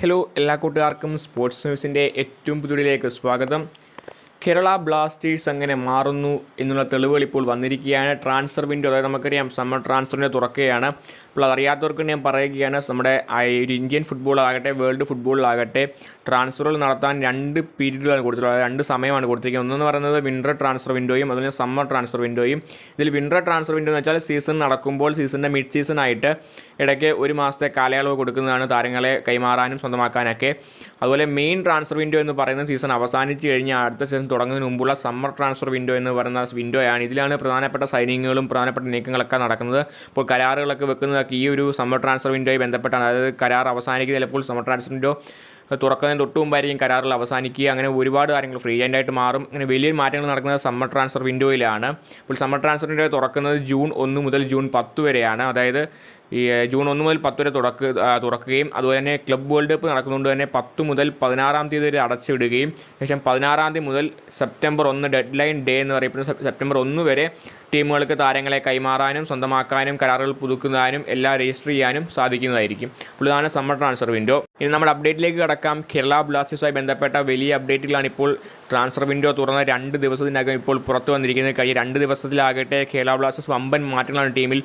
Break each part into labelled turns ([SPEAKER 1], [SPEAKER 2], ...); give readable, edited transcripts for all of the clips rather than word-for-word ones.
[SPEAKER 1] Hello എല്ലാ കൂട്ടുകാർക്കും sports ന്യൂസിൻ്റെ ഏറ്റവും പുതിയതിലേക്ക് സ്വാഗതം. കേരള ബ്ലാസ്റ്റേഴ്സ് അങ്ങനെ മാറുന്നു എന്നുള്ള തെളിവുകൾ ഇപ്പോൾ വന്നിരിക്കുകയാണ്. ട്രാൻസ്ഫർ വിൻഡോ, അതായത് നമുക്കറിയാം സമ്മർ ട്രാൻസ്ഫറിൻ്റെ തുറക്കുകയാണ്. അപ്പോൾ അതറിയാത്തവർക്ക് ഞാൻ പറയുകയാണ്, നമ്മുടെ ഒരു ഇന്ത്യൻ ഫുട്ബോളാകട്ടെ വേൾഡ് ഫുട്ബോളിലാകട്ടെ ട്രാൻസ്ഫറുകൾ നടത്താൻ രണ്ട് പീരീഡുകളാണ് കൊടുത്തിട്ടുള്ളത്, അതായത് രണ്ട് സമയമാണ് കൊടുത്തിരിക്കുന്നത്. ഒന്നെന്ന് പറയുന്നത് വിൻ്റർ ട്രാൻസ്ഫർ വിൻഡോയും അതുപോലെ സമ്മർ ട്രാൻസ്ഫർ വിൻഡോയും. ഇതിൽ വിൻ്റർ ട്രാൻസ്ഫർ വിൻഡോ എന്ന് വെച്ചാൽ സീസൺ നടക്കുമ്പോൾ സീസണിൻ്റെ മിഡ് സീസൺ ആയിട്ട് ഇടയ്ക്ക് ഒരു മാസത്തെ കാലയളവ് കൊടുക്കുന്നതാണ് താരങ്ങളെ കൈമാറാനും സ്വന്തമാക്കാനൊക്കെ. അതുപോലെ മെയിൻ ട്രാൻസ്ഫർ വിൻഡോ എന്ന് പറയുന്നത് സീസൺ അവസാനിച്ച് കഴിഞ്ഞാൽ അടുത്ത സീസൺ തുടങ്ങുന്നതിന് മുമ്പുള്ള സമ്മർ ട്രാൻസ്ഫർ വിൻഡോ എന്ന് പറയുന്ന വിൻഡോയാണ്. ഇതിലാണ് പ്രധാനപ്പെട്ട സൈനിങ്ങുകളും പ്രധാനപ്പെട്ട നീക്കങ്ങളൊക്കെ നടക്കുന്നത്. ഇപ്പോൾ കരാറുകളൊക്കെ വെക്കുന്നതൊക്കെ ഈ ഒരു സമ്മർ ട്രാൻസ്ഫർ വിൻഡോയിൽ ബന്ധപ്പെട്ടാണ്. അതായത് കരാർ അവസാനിക്കുന്നത് ചിലപ്പോൾ സമ്മർ ട്രാൻസ്ഫർ വിൻഡോ തുറക്കുന്നതിന് തൊട്ട് മുമ്പായിരിക്കും കരാറുകൾ അവസാനിക്കുക. അങ്ങനെ ഒരുപാട് കാര്യങ്ങൾ ഫ്രീ ഏജൻ്റായിട്ട് മാറും. അങ്ങനെ വലിയ മാറ്റങ്ങൾ നടക്കുന്നത് സമ്മർ ട്രാൻസ്ഫർ വിൻഡോയിലാണ്. ഇപ്പോൾ സമ്മർ ട്രാൻസ്ഫർ വിൻഡോ തുറക്കുന്നത് ജൂൺ 1 മുതൽ ജൂൺ 10 വരെയാണ്. അതായത് ഈ ജൂൺ 1 മുതൽ 10 വരെ തുറക്കുകയും അതുപോലെ തന്നെ ക്ലബ് വേൾഡ് കപ്പ് നടക്കുന്നതുകൊണ്ട് തന്നെ 10 മുതൽ 16 തീയതി വരെ അടച്ചിടുകയും ശേഷം 16 തീയതി മുതൽ സെപ്റ്റംബർ 1 ഡെഡ് ലൈൻ ഡേ എന്ന് പറയപ്പെടുന്ന സെപ്റ്റംബർ 1 വരെ ടീമുകൾക്ക് താരങ്ങളെ കൈമാറാനും സ്വന്തമാക്കാനും കരാറുകൾ പുതുക്കുന്നതിനും എല്ലാം രജിസ്റ്റർ ചെയ്യാനും സാധിക്കുന്നതായിരിക്കും. അപ്പോൾ ഇതാണ് സമ്മർ ട്രാൻസ്ഫർ വിൻഡോ. ഇനി നമ്മുടെ അപ്ഡേറ്റിലേക്ക് കടക്കാം. കേരള ബ്ലാസ്റ്റേഴ്സുമായി ബന്ധപ്പെട്ട വലിയ അപ്ഡേറ്റുകളാണ് ഇപ്പോൾ ട്രാൻസ്ഫർ വിൻഡോ തുറന്ന 2 ദിവസത്തിനകം ഇപ്പോൾ പുറത്തു വന്നിരിക്കുന്നത്. കഴിഞ്ഞ 2 ദിവസത്തിലാകട്ടെ കേരള ബ്ലാസ്റ്റേഴ്സ് വമ്പൻ മാറ്റങ്ങളാണ് ടീമിൽ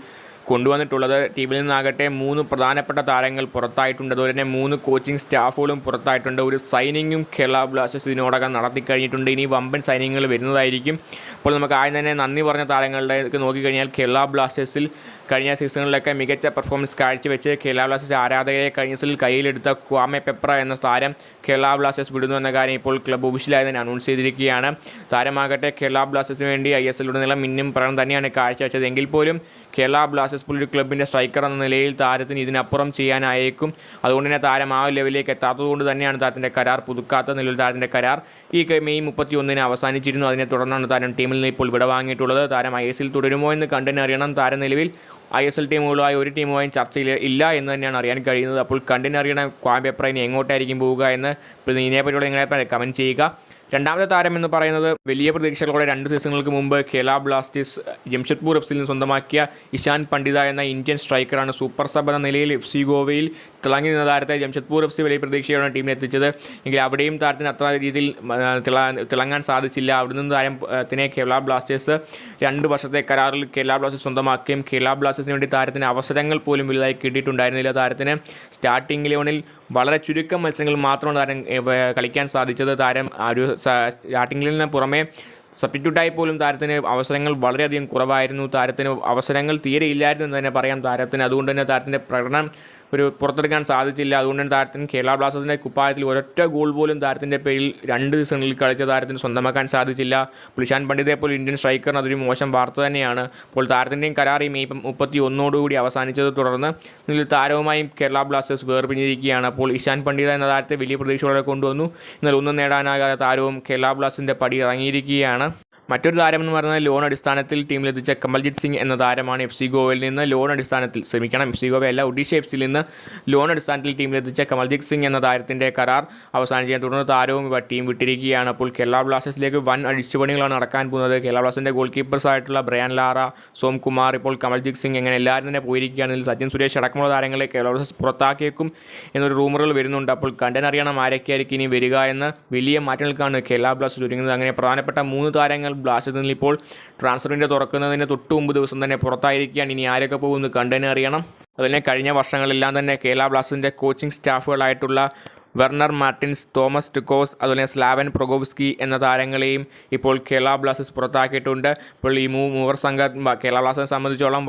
[SPEAKER 1] കൊണ്ടുവന്നിട്ടുള്ളത്. ടീമിൽ നിന്നാകട്ടെ 3 പ്രധാനപ്പെട്ട താരങ്ങൾ പുറത്തായിട്ടുണ്ട്. അതുപോലെ തന്നെ 3 കോച്ചിങ് സ്റ്റാഫുകളും പുറത്തായിട്ടുണ്ട്. ഒരു സൈനിങ്ങും കേരള ബ്ലാസ്റ്റേഴ്സ് ഇതിനോടകം നടത്തിക്കഴിഞ്ഞിട്ടുണ്ട്. ഇനി വമ്പൻ സൈനിങ്ങൾ വരുന്നതായിരിക്കും. അപ്പോൾ നമുക്ക് ആദ്യം തന്നെ നന്ദി പറഞ്ഞ താരങ്ങളിലേക്ക് നോക്കിക്കഴിഞ്ഞാൽ കേരള ബ്ലാസ്റ്റേഴ്സിൽ കഴിഞ്ഞ സീസണുകളിലൊക്കെ മികച്ച പെർഫോമൻസ് കാഴ്ചവെച്ച് കേരള ബ്ലാസ്റ്റേഴ്സ് ആരാധകരെ കഴിഞ്ഞ സീസണിൽ കയ്യിലെടുത്ത ക്വാമെ പെപ്ര എന്ന താരം കേരള ബ്ലാസ്റ്റേഴ്സ് വിടുന്നു എന്ന കാര്യം ഇപ്പോൾ ക്ലബ്ബ് ഒഫീഷ്യലായി തന്നെ അനൗൺസ് ചെയ്തിരിക്കുകയാണ്. താരമാകട്ടെ കേരള ബ്ലാസ്റ്റേഴ്സിന് വേണ്ടി ISL ഉടനീളം മിന്നും പ്രകടനം തന്നെയാണ് കാഴ്ചവെച്ചത്. എങ്കിൽ പോലും കേരള ബ്ലാസ്റ്റേഴ്സ് പോലൊരു ക്ലബിൻ്റെ സ്ട്രൈക്കർ എന്ന നിലയിൽ താരത്തിന് ഇതിനപ്പുറം ചെയ്യാനായേക്കും. അതുകൊണ്ട് തന്നെ താരം ആ ലെവലിലേക്ക് എത്താത്തതുകൊണ്ട് തന്നെയാണ് താരത്തിൻ്റെ കരാർ പുതുക്കാത്ത നിലയിൽ താരത്തിൻ്റെ കരാർ ഈ മെയ് 31 അവസാനിച്ചിരുന്നു. അതിനെ തുടർന്നാണ് താരം ടീമിൽ നിന്ന് ഇപ്പോൾ വിടവാങ്ങിയിട്ടുള്ളത്. താരം ISL തുടരുമോ എന്ന് കണ്ടിനറിയണം. താരം നിലവിൽ ISL ടീമുകളുമായി ഒരു ടീമുമായും ചർച്ചയിൽ ഇല്ല എന്ന് തന്നെയാണ് അറിയാൻ കഴിയുന്നത്. അപ്പോൾ കണ്ടിനറിയണം ക്വാമെ പെപ്ര ഇനി എങ്ങോട്ടായിരിക്കും പോവുക എന്ന്. ഇപ്പോൾ ഇതിനെപ്പറ്റിയുള്ള നിങ്ങളെ കമൻറ്റ് ചെയ്യുക. രണ്ടാമത്തെ താരം എന്ന് പറയുന്നത് വലിയ പ്രതീക്ഷകളോടെ 2 സീസണുകൾക്ക് മുമ്പ് കേരള ബ്ലാസ്റ്റേഴ്സ് ജംഷഡ്പൂർ FC നിന്ന് സ്വന്തമാക്കിയ ഇഷാൻ പണ്ഡിത എന്ന ഇന്ത്യൻ സ്ട്രൈക്കറാണ്. സൂപ്പർ സബ് എന്ന നിലയിൽ FC ഗോവയിൽ തിളങ്ങി നിന്ന താരത്തെ ജംഷഡ്പൂർ FC വലിയ പ്രതീക്ഷയോടെ ടീമിൽ എത്തിച്ചത്. എങ്കിൽ അവിടെയും താരത്തിന് അത്ര രീതിയിൽ തിളങ്ങാൻ സാധിച്ചില്ല. അവിടെ നിന്ന് താരത്തിനെ കേരള ബ്ലാസ്റ്റേഴ്സ് 2 വർഷത്തെ കരാറിൽ കേരള ബ്ലാസ്റ്റേഴ്സ് സ്വന്തമാക്കുകയും കേരള ബ്ലാസ്റ്റേഴ്സിന് വേണ്ടി താരത്തിന് അവസരങ്ങൾ പോലും വലുതായി കിട്ടിയിട്ടുണ്ടായിരുന്നില്ല. താരത്തിന് സ്റ്റാർട്ടിംഗ് 11-ൽ വളരെ ചുരുക്കം മത്സരങ്ങൾ മാത്രമാണ് താരം കളിക്കാൻ സാധിച്ചത്. താരം ഒരു സ്റ്റാർട്ടിംഗിൽ നിന്ന് പുറമെ സബ്സ്റ്റിറ്റ്യൂട്ടായി പോലും താരത്തിന് അവസരങ്ങൾ വളരെയധികം കുറവായിരുന്നു. താരത്തിന് അവസരങ്ങൾ തീരെ ഇല്ലായിരുന്നു എന്ന് തന്നെ പറയാം താരത്തിന്. അതുകൊണ്ട് തന്നെ താരത്തിൻ്റെ പ്രകടനം പുറത്തെടുക്കാൻ സാധിച്ചില്ല. അതുകൊണ്ട് തന്നെ താരത്തിന് കേരള ബ്ലാസ്റ്റേഴ്സിൻ്റെ കുപ്പായത്തിൽ ഒരൊറ്റ ഗോൾ പോലും താരത്തിൻ്റെ പേരിൽ 2 സീസണിൽ കളിച്ച താരത്തിന് സ്വന്തമാക്കാൻ സാധിച്ചില്ല. ഇഷാൻ പണ്ഡിതയെ പോലെ ഇന്ത്യൻ സ്ട്രൈക്കറിന് അതൊരു മോശം വാർത്ത തന്നെയാണ്. അപ്പോൾ താരത്തിൻ്റെയും കരാർ ഈ മെയ് 31 അവസാനിച്ചത് തുടർന്ന് ഇതിൽ താരവുമായും കേരള ബ്ലാസ്റ്റേഴ്സ് വേർപിരിഞ്ഞിരിക്കുകയാണ്. അപ്പോൾ ഇഷാൻ പണ്ഡിത എന്ന താരത്തെ വലിയ പ്രതീക്ഷകളോടെ കൊണ്ടുവന്നു. എന്നാൽ ഒന്നും നേടാനാകാതെ താരവും കേരള ബ്ലാസ്റ്റേഴ്സിൻ്റെ പടി ഇറങ്ങിയിരിക്കുകയാണ്. മറ്റൊരു താരമെന്ന് പറയുന്നത് ലോൺ അടിസ്ഥാനത്തിൽ ടീമിലെത്തിച്ച കമൽജിത് സിംഗ് എന്ന താരമാണ്. FC ഗോവയിൽ നിന്ന് ലോൺ അടിസ്ഥാനത്തിൽ FC ഗോവയല്ല ഒഡീഷ FCയിൽ നിന്ന് ലോൺ അടിസ്ഥാനത്തിൽ ടീമിലെത്തിച്ച കമൽജിത് സിംഗ് എന്ന താരത്തിൻ്റെ കരാർ അവസാനിച്ചതിനെ തുടർന്ന് താരവും ടീം വിട്ടിരിക്കുകയാണ്. അപ്പോൾ കേരള ബ്ലാസ്റ്റേഴ്സിലേക്ക് വൻ അഴിച്ചുപണികളാണ് നടക്കാൻ പോകുന്നത്. കേരള ബ്ലാസ്റ്റേഴ്സിൻ്റെ ഗോൾ കീപ്പേഴ്സായിട്ടുള്ള ബ്രയാൻ ലാറ, സോം കുമാർ, ഇപ്പോൾ കമൽജിത് സിംഗ് എങ്ങനെ എല്ലാവരും തന്നെ പോയിരിക്കുകയാണ്. ഇതിൽ സച്ചിൻ സുരേഷ് അടക്കമുള്ള താരങ്ങളെ കേരള ബ്ലാസ്റ്റേഴ്സ് പുറത്താക്കിയേക്കും എന്നൊരു റൂമറുകൾ വരുന്നുണ്ട്. അപ്പോൾ കണ്ടനറിയണം ആരൊക്കെയായിരിക്കും ഇനി വരിക എന്ന്. വലിയ മാറ്റങ്ങൾക്കാണ് കേരള ബ്ലാസ്റ്റേഴ്സ് ഒരുങ്ങുന്നത്. അങ്ങനെ പ്രധാനപ്പെട്ട 3 താരങ്ങൾ ബ്ലാസ്റ്റേഴ്സിൽ ഇപ്പോൾ ട്രാൻസ്ഫറിൻ്റെ തുറക്കുന്നതിന് തൊട്ട് മുമ്പ് ദിവസം തന്നെ പുറത്തായിരിക്കുകയാണ്. ഇനി ആരൊക്കെ പോകുമെന്ന് കണ്ടനറിയണം. അതുപോലെ കഴിഞ്ഞ വർഷങ്ങളെല്ലാം തന്നെ കേരള ബ്ലാസ്റ്റേഴ്സിൻ്റെ കോച്ചിങ് സ്റ്റാഫുകളായിട്ടുള്ള വെർണർ മാർട്ടിൻസ്, തോമസ് ടുക്കോസ്, അതുപോലെ സ്ലാവൻ പ്രൊഗോവ്സ്കി എന്ന താരങ്ങളെയും ഇപ്പോൾ കേരള ബ്ലാസ്റ്റേഴ്സ് പുറത്താക്കിയിട്ടുണ്ട്. ഇപ്പോൾ ഈ മൂവർ സംഘം കേരള ബ്ലാസ്റ്റേഴ്സിനെ സംബന്ധിച്ചോളം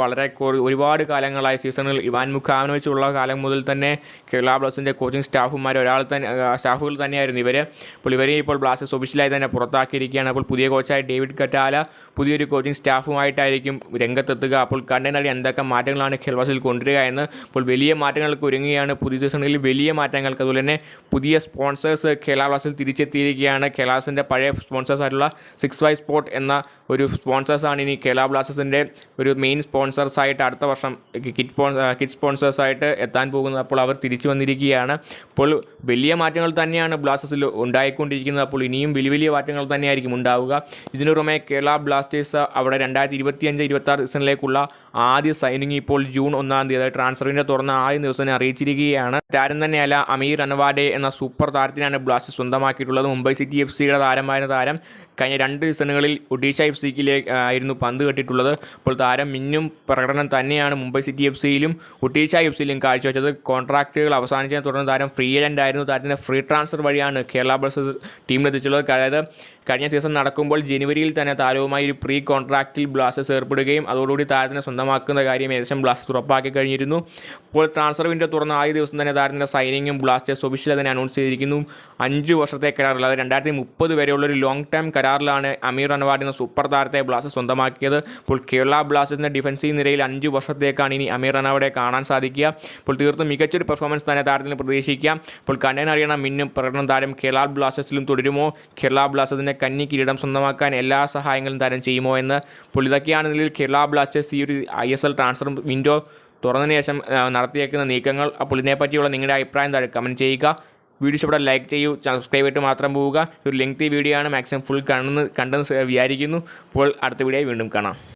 [SPEAKER 1] ഒരുപാട് കാലങ്ങളായി സീസണിൽ ഇവാൻ മുഖാനോവിച്ചുള്ള കാലം മുതൽ തന്നെ കേരള ബ്ലാസ്റ്റേഴ്സിൻ്റെ കോച്ചിങ് സ്റ്റാഫുകൾ തന്നെയായിരുന്നു ഇവർ. അപ്പോൾ ഇവരെ ഇപ്പോൾ ബ്ലാസ്റ്റേഴ്സ് ഒഫീഷ്യലായി തന്നെ പുറത്താക്കിയിരിക്കുകയാണ്. അപ്പോൾ പുതിയ കോച്ചായ ഡേവിഡ് കറ്റാല പുതിയൊരു കോച്ചിങ് സ്റ്റാഫുമായിട്ടായിരിക്കും രംഗത്തെത്തുക. അപ്പോൾ കണ്ടനറി എന്തൊക്കെ മാറ്റങ്ങളാണ് കേരള ബ്ലാസ്റ്റേഴ്സിൽ കൊണ്ടുവരിക എന്ന്. അപ്പോൾ വലിയ മാറ്റങ്ങൾക്ക് ഒരുങ്ങുകയാണ് പുതിയ സീസണിൽ. വലിയ മാറ്റങ്ങൾക്ക് അതുപോലെ തന്നെ പുതിയ സ്പോൺസേഴ്സ് കേരള ബ്ലാസ്റ്റേഴ്സിൽ തിരിച്ചെത്തിയിരിക്കുകയാണ്. കേരള ബ്ലാസ്റ്റേഴ്സിൻ്റെ പഴയ സ്പോൺസേഴ്സായിട്ടുള്ള 6Y സ്പോർട്ട് എന്ന ഒരു സ്പോൺസേഴ്സാണ് ഇനി കേരള ബ്ലാസ്റ്റേഴ്സിൻ്റെ ഒരു മെയിൻ സ്പോൺസേഴ്സായിട്ട് അടുത്ത വർഷം കിറ്റ് സ്പോൺസേഴ്സായിട്ട് എത്താൻ പോകുന്നത്. അപ്പോൾ അവർ തിരിച്ചു വന്നിരിക്കുകയാണ്. അപ്പോൾ വലിയ മാറ്റങ്ങൾ തന്നെയാണ് ബ്ലാസ്റ്റേഴ്സിൽ ഉണ്ടായിക്കൊണ്ടിരിക്കുന്നത്. അപ്പോൾ ഇനിയും വലിയ മാറ്റങ്ങൾ തന്നെയായിരിക്കും ഉണ്ടാവുക. ഇതിനു പുറമെ കേരള ബ്ലാസ്റ്റേഴ്സ് അവിടെ 2025-26 സീസണിലേക്കുള്ള ആദ്യ സൈനിങ് ഇപ്പോൾ ജൂൺ 1 അതായത് ട്രാൻസ്ഫറിൻ്റെ തുറന്ന ആദ്യ ദിവസം അറിയിച്ചിരിക്കുകയാണ്. താരം തന്നെയല്ല, അമീർ അനവാഡെ എന്ന സൂപ്പർ താരത്തിനാണ് ബ്ലാസ്റ്റേഴ്സ് സ്വന്തമാക്കിയിട്ടുള്ളത്. മുംബൈ സിറ്റി FC-യുടെ താരമായിരുന്ന താരം കഴിഞ്ഞ 2 സീസണുകളിൽ ഒഡീഷ FC-ക്ക് ആയിരുന്നു പന്ത് കെട്ടിയിട്ടുള്ളത്. അപ്പോൾ താരം മിന്നും പ്രകടനം തന്നെയാണ് മുംബൈ സിറ്റി FC-യിലും ഒഡീഷ FC-യിലും കാഴ്ചവെച്ചത്. കോൺട്രാക്റ്റുകൾ അവസാനിച്ചതിനെ തുടർന്ന് താരം ഫ്രീ ഏജൻ്റ് ആയിരുന്നു. താരത്തിൻ്റെ ഫ്രീ ട്രാൻസ്ഫർ വഴിയാണ് കേരള ബ്ലാസ്റ്റേഴ്സ് ടീമിലെത്തിച്ചുള്ളത്. അതായത് കഴിഞ്ഞ സീസൺ നടക്കുമ്പോൾ ജനുവരിയിൽ തന്നെ താരവുമായി ഒരു പ്രീ കോൺട്രാക്റ്റിൽ ബ്ലാസ്റ്റേഴ്സ് ഏർപ്പെടുകയും അതോടുകൂടി താരത്തിനെ സ്വന്തമാക്കുന്ന കാര്യം ഏകദേശം ബ്ലാസ്റ്റേഴ്സ് ഉറപ്പാക്കി കഴിഞ്ഞിരുന്നു. അപ്പോൾ ട്രാൻസ്ഫർ വിൻഡോ തുറന്ന ആദ്യ ദിവസം തന്നെ താരത്തിൻ്റെ സൈനിങ്ങും ബ്ലാസ്റ്റേഴ്സ് ഒഫീഷ്യൽ തന്നെ അനൗൺസ് ചെയ്തിരിക്കുന്നു. 5 വർഷത്തെ കരാറിൽ, അതായത് 2030 വരെയുള്ളൊരു ലോങ് ടൈം കരാറിലാണ് അമീർ അനവാഡ് എന്ന സൂപ്പർ താരത്തെ ബ്ലാസ്റ്റേഴ്സ് സ്വന്തമാക്കിയത്. അപ്പോൾ കേരള ബ്ലാസ്റ്റേഴ്സിൻ്റെ ഡിഫൻസീവ് നിരയിൽ 5 വർഷത്തേക്കാണ് ഇനി അമീർ അനവാഡെ കാണാൻ സാധിക്കുക. അപ്പോൾ തീർത്തും മികച്ചൊരു പെർഫോമൻസ് തന്നെ താരത്തിന് പ്രതീക്ഷിക്കാം. അപ്പോൾ കണ്ടറിയണം മിന്നും പ്രകടനം താരം കേരള ബ്ലാസ്റ്റേഴ്സിലും തുടരുമോ, കേരള ബ്ലാസ്റ്റേഴ്സിൻ്റെ കന്നി കിരീടം സ്വന്തമാക്കാൻ എല്ലാ സഹായങ്ങളും താരം ചെയ്യുമോ എന്ന്. അപ്പോൾ ഇതൊക്കെയാണ് ഇതിൽ കേരള ബ്ലാസ്റ്റേഴ്സ് ഈ ഒരു ISL ട്രാൻസ്ഫർ വിൻഡോ തുറന്നതിന് ശേഷം നടത്തിയേക്കുന്ന നീക്കങ്ങൾ. അപ്പോൾ ഇതിനെപ്പറ്റിയുള്ള നിങ്ങളുടെ അഭിപ്രായം താഴെ കമൻറ്റ് ചെയ്യുക. വീഡിയോ ഇഷ്ടപ്പെട്ടാൽ ലൈക്ക് ചെയ്യൂ, സബ്സ്ക്രൈബ് ചെയ്തിട്ട് മാത്രം പോവുക. ഒരു ലെങ്തി വീഡിയോ ആണ്, മാക്സിമം ഫുൾ കണ്ടെന്ന് വിചാരിക്കുന്നു. അപ്പോൾ അടുത്ത വീഡിയോ വീണ്ടും കാണാം.